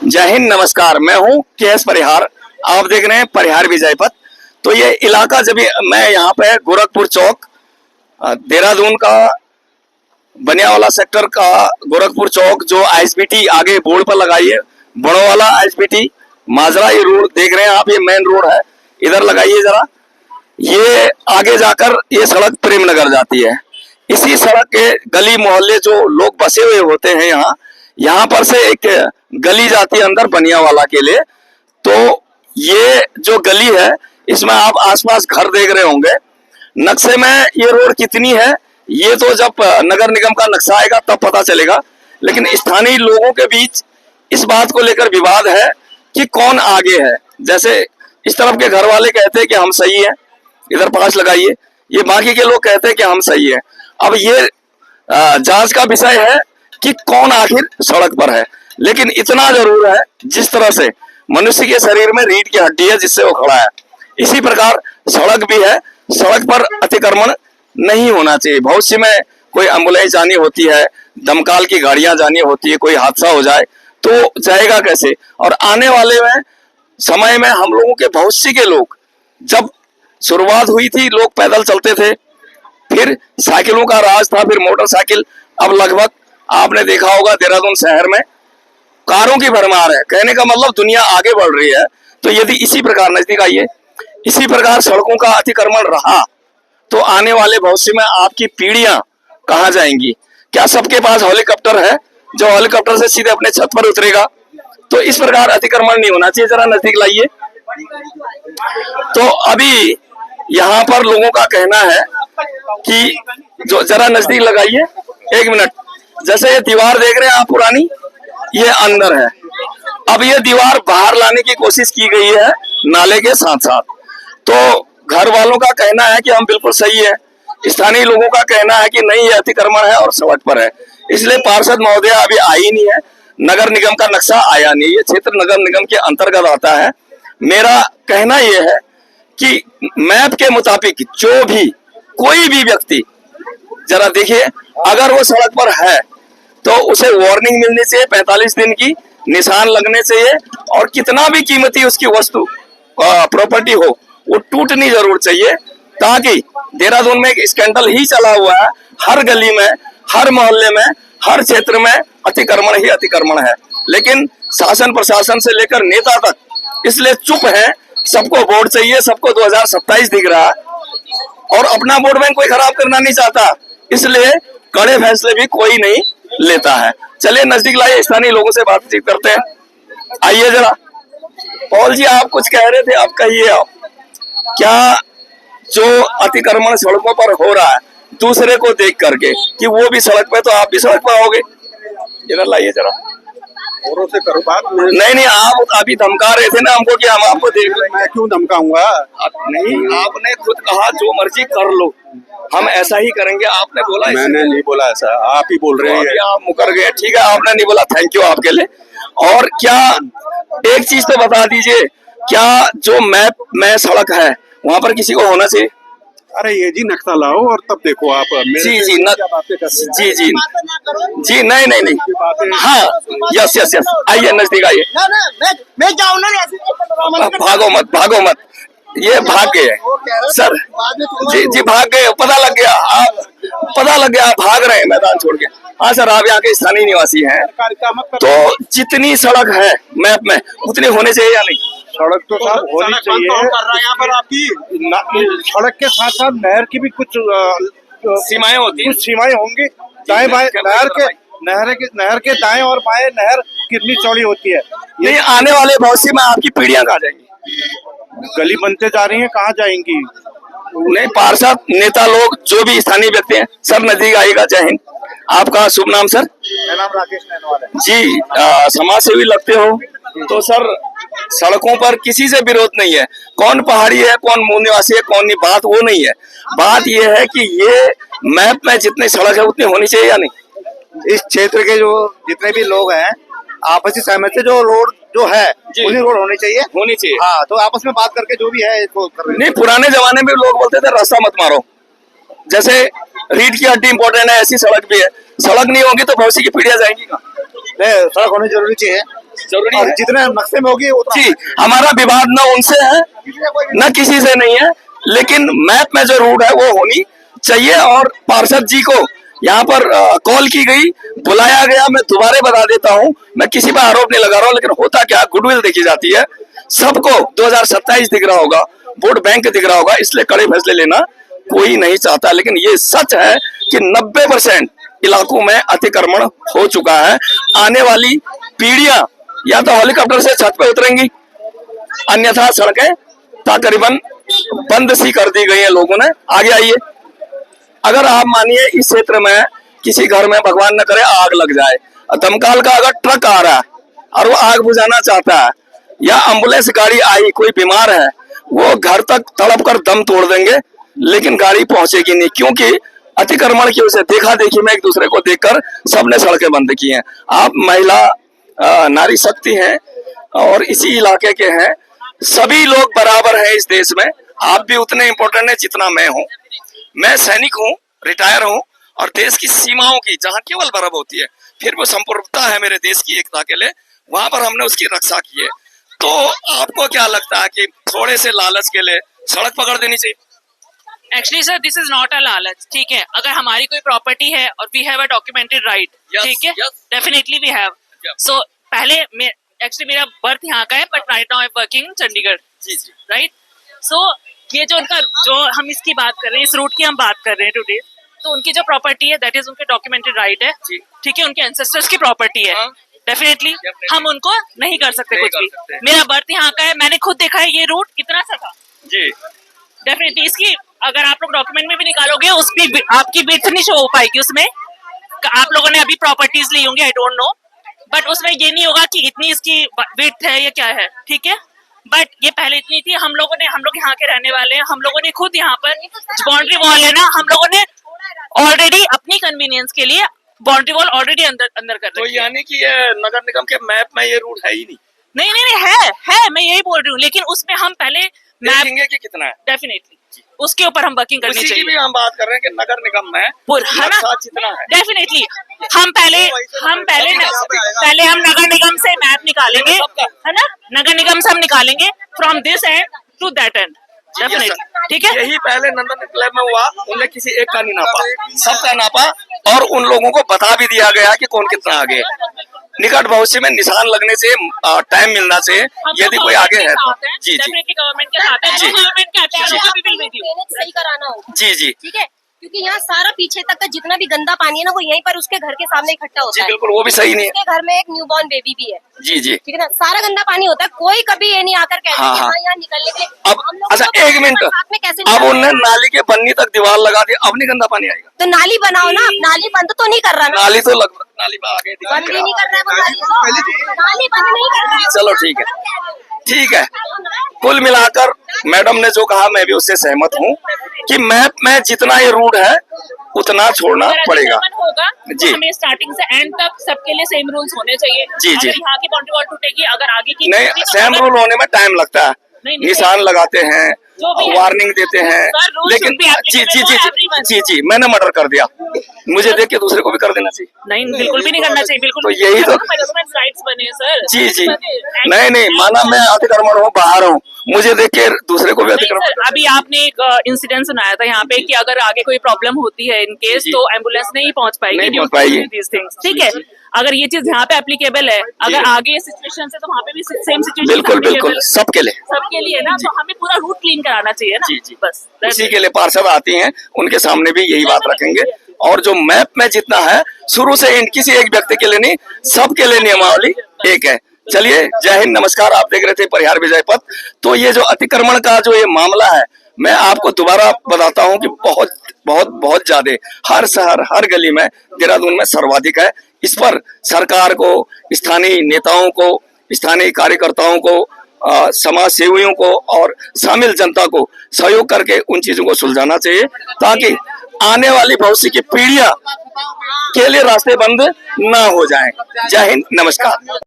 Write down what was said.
जय हिंद, नमस्कार। मैं हूं के.एस. परिहार। आप देख रहे हैं परिहार विजय पथ। तो ये इलाका जब मैं यहाँ पे गोरखपुर चौक, देहरादून का बनियावाला सेक्टर का गोरखपुर चौक, जो आईएसबीटी आगे बोर्ड पर लगाई है, बड़ों वाला आईएसबीटी माजरा, ये रोड देख रहे हैं आप, ये मेन रोड है। इधर लगाइए जरा। ये आगे जाकर ये सड़क प्रेमनगर जाती है। इसी सड़क के गली मोहल्ले जो लोग बसे हुए होते हैं यहाँ पर से एक गली जाती है अंदर बनियावाला के लिए। तो ये जो गली है, इसमें आप आसपास घर देख रहे होंगे। नक्शे में ये रोड कितनी है, ये तो जब नगर निगम का नक्शा आएगा तब पता चलेगा। लेकिन स्थानीय लोगों के बीच इस बात को लेकर विवाद है कि कौन आगे है। जैसे इस तरफ के घर वाले कहते हैं कि हम सही हैं, इधर 5 लगाइए। ये बाकी के लोग कहते हैं कि हम सही हैं। अब ये जांच का विषय है कि कौन आखिर सड़क पर है। लेकिन इतना जरूर है, जिस तरह से मनुष्य के शरीर में रीढ़ की हड्डी है जिससे वो खड़ा है, इसी प्रकार सड़क भी है। सड़क पर अतिक्रमण नहीं होना चाहिए। भविष्य में कोई एम्बुलेंस जानी होती है, दमकल की गाड़ियां जानी होती है, कोई हादसा हो जाए तो जाएगा कैसे। और आने वाले में समय में हम लोगों के भविष्य के लोग, जब शुरुआत हुई थी लोग पैदल चलते थे, फिर साइकिलों का राज था, फिर मोटरसाइकिल। अब लगभग आपने देखा होगा देहरादून शहर में कारों की भरमार है। कहने का मतलब दुनिया आगे बढ़ रही है। तो यदि इसी प्रकार, नजदीक आइए, इसी प्रकार सड़कों का अतिक्रमण रहा तो आने वाले भविष्य में आपकी पीढ़ियां कहां जाएंगी। क्या सबके पास हेलीकॉप्टर है जो हेलीकॉप्टर से सीधे अपने छत पर उतरेगा? तो इस प्रकार अतिक्रमण नहीं होना चाहिए। जरा नजदीक लाइए। तो अभी यहाँ पर लोगों का कहना है कि जो, जरा नजदीक लगाइए, 1 मिनट। जैसे ये दीवार देख रहे हैं आप पुरानी, ये अंदर है। अब ये दीवार बाहर लाने की कोशिश की गई है नाले के साथ साथ। तो घर वालों का कहना है कि हम बिल्कुल सही है, स्थानीय लोगों का कहना है कि नहीं, ये अतिक्रमण है और सड़क पर है। इसलिए पार्षद महोदय अभी आई नहीं है, नगर निगम का नक्शा आया नहीं, ये क्षेत्र नगर निगम के अंतर्गत आता है। मेरा कहना यह है कि मैप के मुताबिक जो भी कोई भी व्यक्ति, जरा देखिए, अगर वो सड़क पर है तो उसे वार्निंग मिलनी चाहिए, 45 दिन की निशान लगने चाहिए, और कितना भी कीमती उसकी वस्तु प्रॉपर्टी हो वो टूटनी जरूर चाहिए। ताकि देहरादून में एक स्कैंडल ही चला हुआ है, हर गली में, हर मोहल्ले में, हर क्षेत्र में अतिक्रमण ही अतिक्रमण है। लेकिन शासन प्रशासन से लेकर नेता तक इसलिए चुप है। सबको वोट चाहिए, सबको 2027 दिख रहा है और अपना वोट बैंक कोई खराब करना नहीं चाहता, इसलिए कड़े फैसले भी कोई नहीं लेता है। चलिए नजदीक लाइए, स्थानीय लोगों से बातचीत करते हैं। आइए जरा। पॉल जी, आप कुछ कह रहे थे, आप कहिए। आप क्या जो अतिक्रमण सड़कों पर हो रहा है दूसरे को देख करके कि वो भी सड़क पे, तो आप भी सड़क पर आओगे? इधर लाइए जरा, औरों से करो बात। नहीं, आप अभी धमका रहे थे ना हमको कि हम आपको देख लें। मैं क्यों धमकाऊंगा? नहीं, आपने खुद कहा जो मर्जी कर लो, हम ऐसा ही करेंगे, आपने बोला। मैंने नहीं बोला ऐसा, आप ही बोल रहे हैं। आप मुकर गए, ठीक है, आपने नहीं बोला, थैंक यू आपके लिए। और क्या एक चीज तो बता दीजिए, क्या जो मैप में सड़क है वहां पर किसी को होना चाहिए? अरे ये जी नक्शा लाओ और तब देखो आप। जी जी, नहीं, हाँ, यस, आइए नजदीक आइए। भागो मत, ये भाग गए सर। जी भाग गए, पता लग गया आप भाग रहे हैं मैदान छोड़ के। हाँ सर, आप यहाँ के स्थानीय निवासी हैं, तो जितनी सड़क है मैप में उतनी होनी चाहिए या नहीं? सड़क तो साहब होनी चाहिए। यहाँ पर आपकी सड़क के साथ साथ नहर की भी कुछ सीमाएं होती हैं, कुछ सीमाएं होंगी। दाएं बाएं नहर के दाएं और बाएं नहर कितनी चौड़ी होती है? नहीं, आने वाले भविष्य में आपकी पीढ़ियां कहाँ जाएंगी? गली बनते जा रही है, कहाँ जाएंगी? नहीं, पार्षद नेता लोग जो भी स्थानीय व्यक्ति हैं, सर नजदीक आएगा। जय हिंद। आपका शुभ नाम सर? मेरा नाम राकेश नैनवाल है जी। समाज सेवी लगते हो, तो सर सड़कों पर किसी से विरोध नहीं है। कौन पहाड़ी है, कौन मूल निवासी है, कौन नहीं, बात वो नहीं है। बात ये है कि ये मैप में जितनी सड़क है उतनी होनी चाहिए या नहीं? इस क्षेत्र के जो जितने भी लोग हैं आपसी सहमति से जो रोड जो है उन्हीं रोड होनी चाहिए। हाँ, तो आपस में बात करके जो भी है इसको कर रहे हैं। नहीं, पुराने जमाने में लोग बोलते थे रास्ता मत मारो, जैसे रीढ़ की हड्डी इंपॉर्टेंट है, ऐसी सड़क भी है। सड़क नहीं होगी तो भविष्य की पीढ़ियां जाएंगी कहाँ? सड़क होनी जरूरी चाहिए। जरूरी और है। जितने नक्शे में होगी उतना जी, हमारा विवाद न उनसे है न किसी से नहीं है, लेकिन मैप में जो रूट है वो होनी चाहिए। और पार्षद जी को यहाँ पर कॉल की गई, बुलाया गया। मैं दोबारा बता देता हूँ, मैं किसी पर आरोप नहीं लगा रहा हूँ, लेकिन होता क्या, गुडविल देखी जाती है। सबको 2027 दिख रहा होगा, वोट बैंक दिख रहा होगा, इसलिए कड़े फैसले लेना कोई नहीं चाहता। लेकिन ये सच है कि 90% इलाकों में अतिक्रमण हो चुका है। आने वाली पीढ़ियां या तो हेलीकॉप्टर से छत पे उतरेंगी, अन्यथा सड़कें तकरीबन बंद सी कर दी गई है लोगों ने। आगे आइए, अगर आप मानिए इस क्षेत्र में किसी घर में भगवान न करे आग लग जाए, दमकल का अगर ट्रक आ रहा है और वो आग बुझाना चाहता है, या एम्बुलेंस गाड़ी आई, कोई बीमार है, वो घर तक तड़प कर दम तोड़ देंगे, लेकिन गाड़ी पहुंचेगी नहीं, क्योंकि अतिक्रमण की वजह से देखा देखी में एक दूसरे को देखकर सबने सड़कें बंद की हैं। आप महिला नारी शक्ति हैं और इसी इलाके के हैं, सभी लोग बराबर हैं इस देश में। आप भी उतने इम्पोर्टेंट हैं जितना मैं हूँ। मैं सैनिक हूँ, रिटायर हूँ, और देश की सीमाओं की जहाँ केवल बर्फ होती है, फिर वो संप्रभुता है मेरे देश की एकता के लिए, वहां पर हमने उसकी रक्षा की है। तो आपको क्या लगता है कि थोड़े से लालच के लिए सड़क पकड़ देनी चाहिए? Actually sir this is not a लालच, ठीक है। अगर हमारी कोई प्रॉपर्टी है और we have a documented right, ठीक है, डेफिनेटली वी हैव। सो पहले एक्चुअली मेरा बर्थ यहाँ का है, but right now I am working Chandigarh, right. So ये जो उनका, जो हम इसकी बात कर रहे हैं, इस रूट की हम बात कर रहे हैं टुडे, तो उनकी जो प्रॉपर्टी है दैट इज उनके डॉक्यूमेंटेड राइट है, ठीक है, उनके एंसेस्टर्स की प्रॉपर्टी है। डेफिनेटली हम उनको नहीं कर सकते कुछ भी। मेरा बर्थ यहाँ का है, मैंने खुद देखा है ये रूट कितना सा था जी। डेफिनेटली इसकी अगर आप लोग डॉक्यूमेंट में भी निकालोगे, उसकी आपकी विड्थ नहीं शो हो पाएगी उसमें। आप लोगों ने अभी प्रॉपर्टीज ली होंगी, आई डोंट नो, बट उसमें ये नहीं होगा कि इतनी इसकी विड्थ है या क्या है, ठीक है। बट ये पहले इतनी थी। हम लोग यहाँ के रहने वाले हैं, हम लोगों ने खुद यहाँ पर बाउंड्री वॉल है ना, हम लोगों ने ऑलरेडी अपनी कन्वीनियंस के लिए बाउंड्री वॉल ऑलरेडी अंदर कर तो रखी है। यानी कि ये नगर निगम के मैप में ये रूट है ही नहीं। नहीं है, मैं यही बोल रही हूँ, लेकिन उसमें हम पहले मैप देखेंगे कि कितना है, डेफिनेटली उसके ऊपर हम वर्किंग करनी उसी की चाहिए। भी हम बात कर रहे हैं कि नगर निगम में है ना, नक्शा जितना है। डेफिनेटली हम पहले हम नगर निगम से मैप निकालेंगे, है ना, नगर निगम से हम निकालेंगे from this end to that end, definitely, ठीक है। यही पहले नंदन क्लब में हुआ, उनने किसी एक का नहीं नापा, सबका नापा, और उन लोगों को बता भी दिया गया कि कौन कितना आगे है। निकट भविष्य में निशान लगने से टाइम मिलना चाहिए, यदि कोई आगे है तो। जी जी गवर्नमेंट के साथ है, जी। गवर्नमेंट के जी। सही कराना होगा, जी जी ठीक है, क्योंकि यहाँ सारा पीछे तक का जितना भी गंदा पानी है ना, वो यहीं पर उसके घर के सामने इकट्ठा जी होता है। बिल्कुल, वो भी सही नहीं है। उसके घर में एक न्यूबॉर्न बेबी भी है, जी जी। ठीक है ना, सारा गंदा पानी होता है। कोई कभी ये नहीं आकर कहता हाँ, कि हाँ। हाँ यहाँ निकलने के लिए अब हम लोग अच्छा तो एक मिनट, साथ में कैसे अब निकल उनने रहे हैं? नाली के पन्नी तक दीवार लगा दी, अब नहीं गंदा पानी आएगा। तो नाली बनाओ ना, नाली बंद तो नहीं कर रहा ना, नाली तो नाली पे आगे दिखाई बंद दे भी रहा। नहीं कर रहा है वो नाली को, नाली बंद नहीं कर रहा है। चलो ठीक है, ठीक है। कुल मिलाकर मैडम ने जो कहा मैं भी उससे सहमत हूँ कि मैप में जितना ये रूट है उतना छोड़ना अगर पड़ेगा। अतिक्रमण होगा जी। तो हमें स्टार्टिंग से एंड तक सबके लिए सेम रूल्स होने चाहिए। जी, जी। अगर यहाँ की बाउंड्री वॉल टूटेगी, अगर आगे की नहीं, टूटेगी, तो सेम अगर- रूल होने में टाइम लगता है, नहीं, नहीं, निशान लगाते हैं, जो भी है। वार्निंग देते हैं, Sir, rules लेकिन should be ji applicable ji ji for everyone. जी जी मैंने मर्डर कर दिया, मुझे देख के दूसरे को भी कर देना चाहिए। नहीं, बिल्कुल भी नहीं करना चाहिए, बिल्कुल तो भी। यही तो- मैनेजमेंट राइट्स बने हैं सर। जी जी, बने। नहीं नहीं, माना मैं अतिक्रमण हूँ, बाहर हूँ, मुझे देख के दूसरे को भी नहीं अतिक्रमण। सर, अभी आपने एक इंसिडेंट सुनाया था यहाँ पे कि अगर आगे कोई प्रॉब्लम होती है इन केस, जी। तो एम्बुलेंस नहीं पहुंच पाएगी, नहीं due पहुंच to पाएगी। these things, ठीक है। अगर ये चीज यहाँ पे एप्लीकेबल है, अगर आगे सिचुएशन है तो वहाँ पे भी सेम सिचुएशन बिल्कुल बिल्कुल, सबके लिए, सबके लिए ना, तो हमें पूरा रूट क्लीन कराना चाहिए ना। जी, जी। बस that's उसी it. के लिए पार्षद आती हैं, उनके सामने भी यही बात रखेंगे। और जो मैप में जितना है शुरू से एंड, किसी एक व्यक्ति के लिए नहीं, सबके लिए नियमावली एक है। चलिए, जय हिंद, नमस्कार। आप देख रहे थे परिहार विजय पथ। तो ये जो अतिक्रमण का जो ये मामला है, मैं आपको दोबारा बताता हूँ कि बहुत बहुत बहुत ज्यादा हर शहर हर गली में, देहरादून में सर्वाधिक है। इस पर सरकार को, स्थानीय नेताओं को, स्थानीय कार्यकर्ताओं को, समाज सेवियों को और शामिल जनता को सहयोग करके उन चीजों को सुलझाना चाहिए, ताकि आने वाली भविष्य की पीढ़ियां के लिए रास्ते बंद ना हो जाएं। जय हिंद, नमस्कार।